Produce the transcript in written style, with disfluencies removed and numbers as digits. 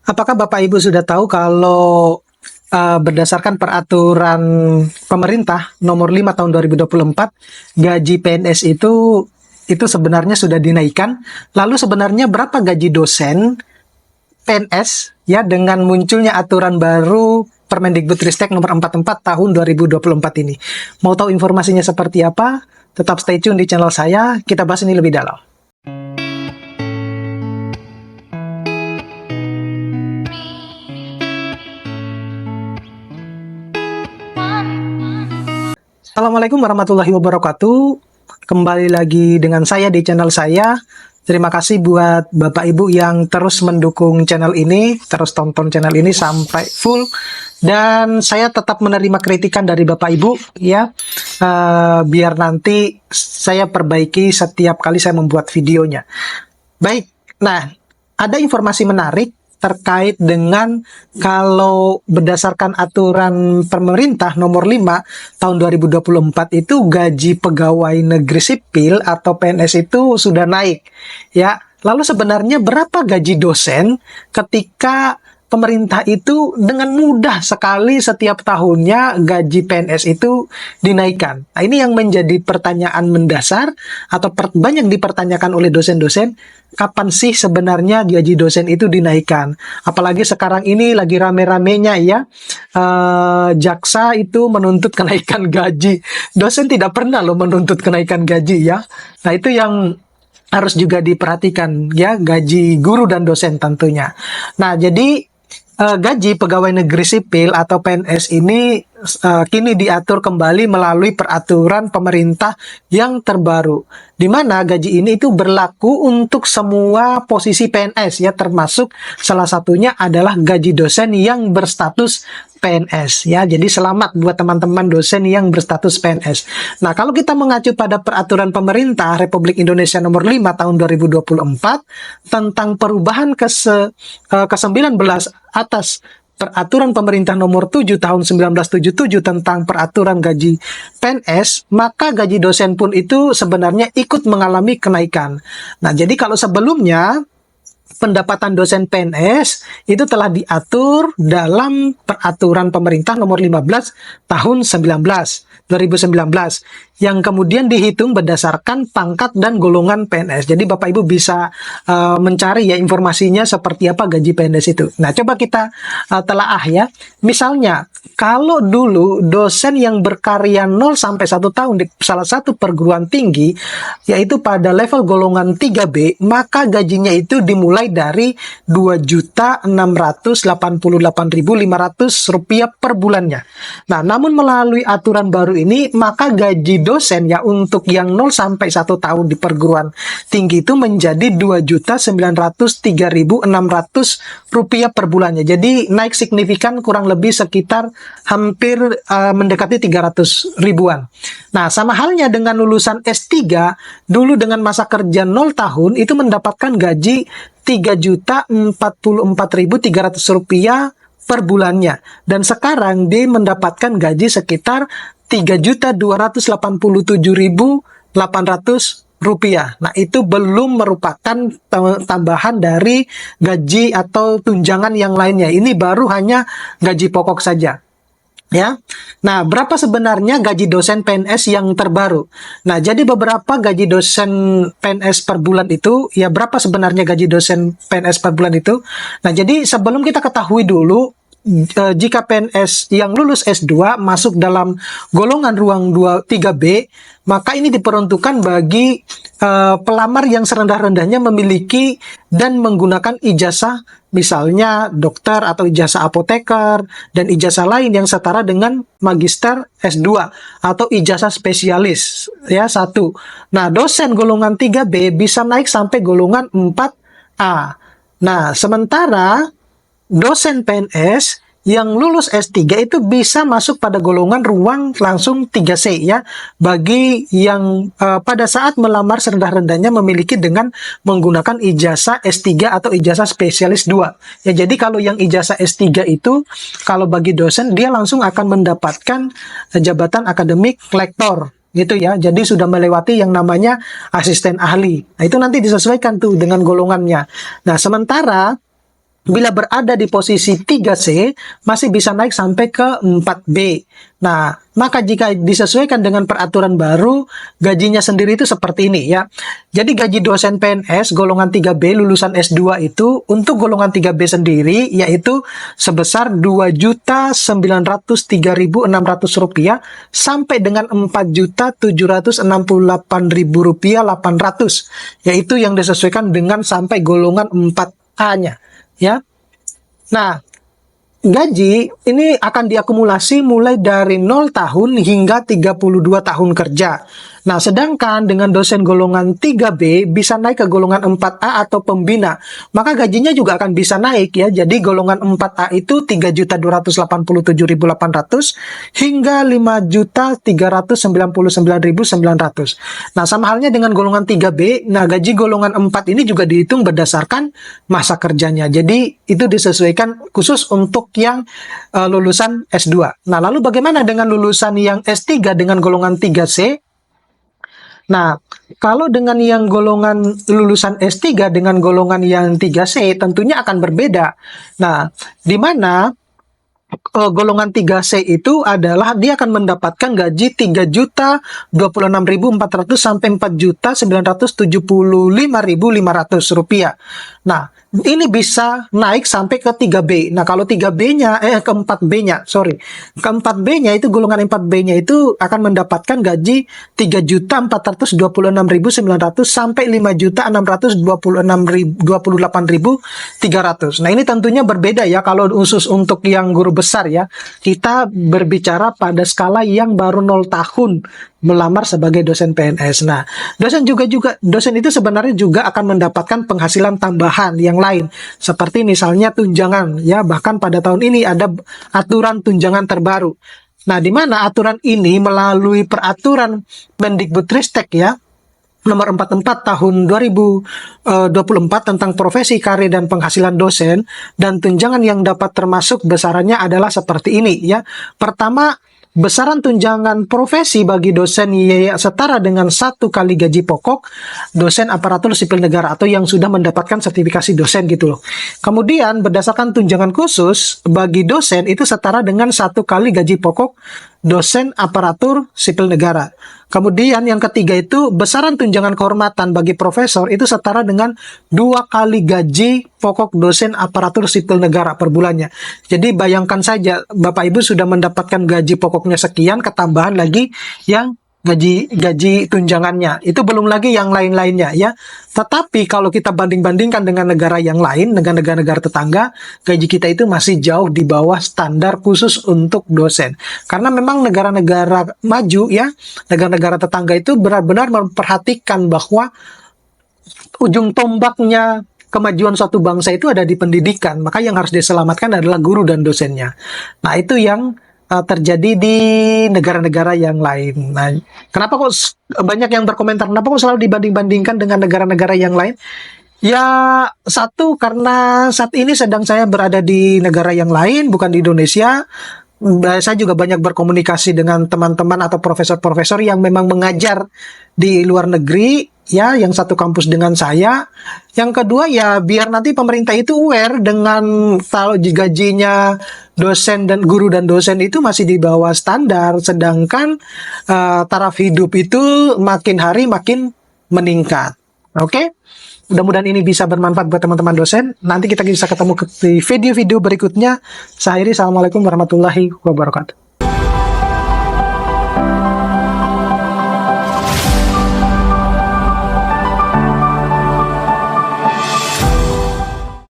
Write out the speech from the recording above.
Apakah Bapak Ibu sudah tahu kalau berdasarkan peraturan pemerintah nomor 5 tahun 2024, gaji PNS itu sebenarnya sudah dinaikkan. Lalu sebenarnya berapa gaji dosen PNS ya dengan munculnya aturan baru Permendikbudristek nomor 44 tahun 2024 ini. Mau tahu informasinya seperti apa? Tetap stay tune di channel saya, kita bahas ini lebih dalam. Assalamualaikum warahmatullahi wabarakatuh. Kembali lagi dengan saya di channel saya. Terima kasih buat Bapak Ibu yang terus mendukung channel ini, terus tonton channel ini sampai full. Dan saya tetap menerima kritikan dari Bapak Ibu ya, biar nanti saya perbaiki setiap kali saya membuat videonya. Baik, nah ada informasi menarik terkait dengan kalau berdasarkan aturan pemerintah nomor 5 tahun 2024 itu gaji pegawai negeri sipil atau PNS itu sudah naik ya. Lalu sebenarnya berapa gaji dosen ketika pemerintah itu dengan mudah sekali setiap tahunnya gaji PNS itu dinaikkan. Nah, ini yang menjadi pertanyaan mendasar atau banyak dipertanyakan oleh dosen-dosen, kapan sih sebenarnya gaji dosen itu dinaikkan? Apalagi sekarang ini lagi rame-ramenya ya, jaksa itu menuntut kenaikan gaji. Dosen tidak pernah loh menuntut kenaikan gaji ya. Nah, itu yang harus juga diperhatikan ya, gaji guru dan dosen tentunya. Nah, jadi gaji pegawai negeri sipil atau PNS ini kini diatur kembali melalui peraturan pemerintah yang terbaru, di mana gaji ini itu berlaku untuk semua posisi PNS ya, termasuk salah satunya adalah gaji dosen yang berstatus PNS ya. Jadi selamat buat teman-teman dosen yang berstatus PNS. Nah, kalau kita mengacu pada peraturan pemerintah Republik Indonesia nomor 5 tahun 2024 tentang perubahan ke-19 atas peraturan pemerintah nomor 7 tahun 1977 tentang peraturan gaji PNS, maka gaji dosen pun itu sebenarnya ikut mengalami kenaikan. Nah, jadi kalau sebelumnya pendapatan dosen PNS itu telah diatur dalam peraturan pemerintah nomor 15 tahun 2019 yang kemudian dihitung berdasarkan pangkat dan golongan PNS. Jadi Bapak Ibu bisa mencari ya informasinya seperti apa gaji PNS itu. Nah, coba kita telaah ya. Misalnya, kalau dulu dosen yang berkarya 0 sampai 1 tahun di salah satu perguruan tinggi, yaitu pada level golongan 3B, maka gajinya itu dimulai dari Rp2.688.500 per bulannya. Nah, namun melalui aturan baru ini, maka gaji dosen ya untuk yang 0 sampai 1 tahun di perguruan tinggi itu menjadi Rp2.903.600 per bulannya. Jadi naik signifikan, kurang lebih sekitar hampir mendekati 300 ribuan. Nah, sama halnya dengan lulusan S3, dulu dengan masa kerja 0 tahun itu mendapatkan gaji Rp3.044.300 per bulannya. Dan sekarang dia mendapatkan gaji sekitar Rp3.287.800. Nah, itu belum merupakan tambahan dari gaji atau tunjangan yang lainnya. Ini baru hanya gaji pokok saja. Ya. Nah, berapa sebenarnya gaji dosen PNS yang terbaru? Nah, jadi beberapa gaji dosen PNS per bulan itu, ya berapa sebenarnya gaji dosen PNS per bulan itu? Nah, jadi sebelum kita ketahui dulu, jika PNS yang lulus S2 masuk dalam golongan ruang 3B, maka ini diperuntukkan bagi pelamar yang serendah-rendahnya memiliki dan menggunakan ijazah, misalnya dokter atau ijazah apoteker, dan ijazah lain yang setara dengan magister S2 atau ijazah spesialis ya 1. Nah, dosen golongan 3B bisa naik sampai golongan 4A. Nah, sementara dosen PNS yang lulus S3 itu bisa masuk pada golongan ruang langsung 3C ya, bagi yang pada saat melamar serendah-rendahnya memiliki dengan menggunakan ijazah S3 atau ijazah spesialis 2. Ya, jadi kalau yang ijazah S3 itu kalau bagi dosen dia langsung akan mendapatkan jabatan akademik lektor gitu ya. Jadi sudah melewati yang namanya asisten ahli. Nah, itu nanti disesuaikan tuh dengan golongannya. Nah, sementara bila berada di posisi 3C, masih bisa naik sampai ke 4B. Nah, maka jika disesuaikan dengan peraturan baru, gajinya sendiri itu seperti ini ya. Jadi gaji dosen PNS golongan 3B lulusan S2 itu untuk golongan 3B sendiri yaitu sebesar Rp2.903.600 sampai dengan Rp4.768.800, yaitu yang disesuaikan dengan sampai golongan 4A-nya. Ya, nah gaji ini akan diakumulasi mulai dari 0 tahun hingga 32 tahun kerja. Nah, sedangkan dengan dosen golongan 3B bisa naik ke golongan 4A atau pembina, maka gajinya juga akan bisa naik ya. Jadi golongan 4A itu Rp3.287.800 hingga Rp5.399.900. Nah, sama halnya dengan golongan 3B, nah gaji golongan 4 ini juga dihitung berdasarkan masa kerjanya. Jadi itu disesuaikan khusus untuk yang lulusan S2. Nah, lalu bagaimana dengan lulusan yang S3 dengan golongan 3C? Nah, kalau dengan yang golongan lulusan S3 dengan golongan yang 3C tentunya akan berbeda. Nah, di mana golongan 3C itu adalah dia akan mendapatkan gaji Rp3.026.400 sampai Rp4.975.500. Nah, ini bisa naik sampai ke 3B. Nah, kalau 3B-nya, ke 4B-nya, sorry. Ke 4B-nya itu, golongan 4B-nya itu akan mendapatkan gaji Rp3.426.900 sampai Rp5.628.300. Nah, ini tentunya berbeda ya kalau khusus untuk yang guru besar ya. Kita berbicara pada skala yang baru 0 tahun melamar sebagai dosen PNS. Nah, dosen itu sebenarnya juga akan mendapatkan penghasilan tambahan yang lain, seperti misalnya tunjangan ya. Bahkan pada tahun ini ada aturan tunjangan terbaru. Nah, di mana aturan ini melalui peraturan Mendikbudristek ya nomor 44 tahun 2024 tentang profesi, karir, dan penghasilan dosen, dan tunjangan yang dapat termasuk besarannya adalah seperti ini ya. Pertama, besaran tunjangan profesi bagi dosen setara dengan 1 kali gaji pokok dosen aparatur sipil negara atau yang sudah mendapatkan sertifikasi dosen gitu loh. Kemudian berdasarkan tunjangan khusus bagi dosen itu setara dengan 1 kali gaji pokok dosen aparatur sipil negara. Kemudian yang ketiga itu besaran tunjangan kehormatan bagi profesor itu setara dengan 2 kali gaji pokok dosen aparatur sipil negara per bulannya. Jadi bayangkan saja Bapak Ibu sudah mendapatkan gaji pokoknya sekian, ketambahan lagi yang gaji tunjangannya. Itu belum lagi yang lain-lainnya ya. Tetapi kalau kita banding-bandingkan dengan negara yang lain, dengan negara-negara tetangga, gaji kita itu masih jauh di bawah standar khusus untuk dosen. Karena memang negara-negara maju ya, negara-negara tetangga itu benar-benar memperhatikan bahwa ujung tombaknya kemajuan suatu bangsa itu ada di pendidikan. Maka yang harus diselamatkan adalah guru dan dosennya. Nah, itu yang terjadi di negara-negara yang lain. Nah, kenapa kok banyak yang berkomentar, kenapa kok selalu dibanding-bandingkan dengan negara-negara yang lain? Ya, satu, karena saat ini sedang saya berada di negara yang lain, bukan di Indonesia. Saya juga banyak berkomunikasi dengan teman-teman atau profesor-profesor yang memang mengajar di luar negeri, ya, yang satu kampus dengan saya. Yang kedua ya biar nanti pemerintah itu aware dengan kalau gajinya dosen dan guru dan dosen itu masih di bawah standar, sedangkan taraf hidup itu makin hari makin meningkat. Oke? Mudah-mudahan ini bisa bermanfaat buat teman-teman dosen. Nanti kita bisa ketemu di video-video berikutnya. Saya Assalamualaikum warahmatullahi wabarakatuh.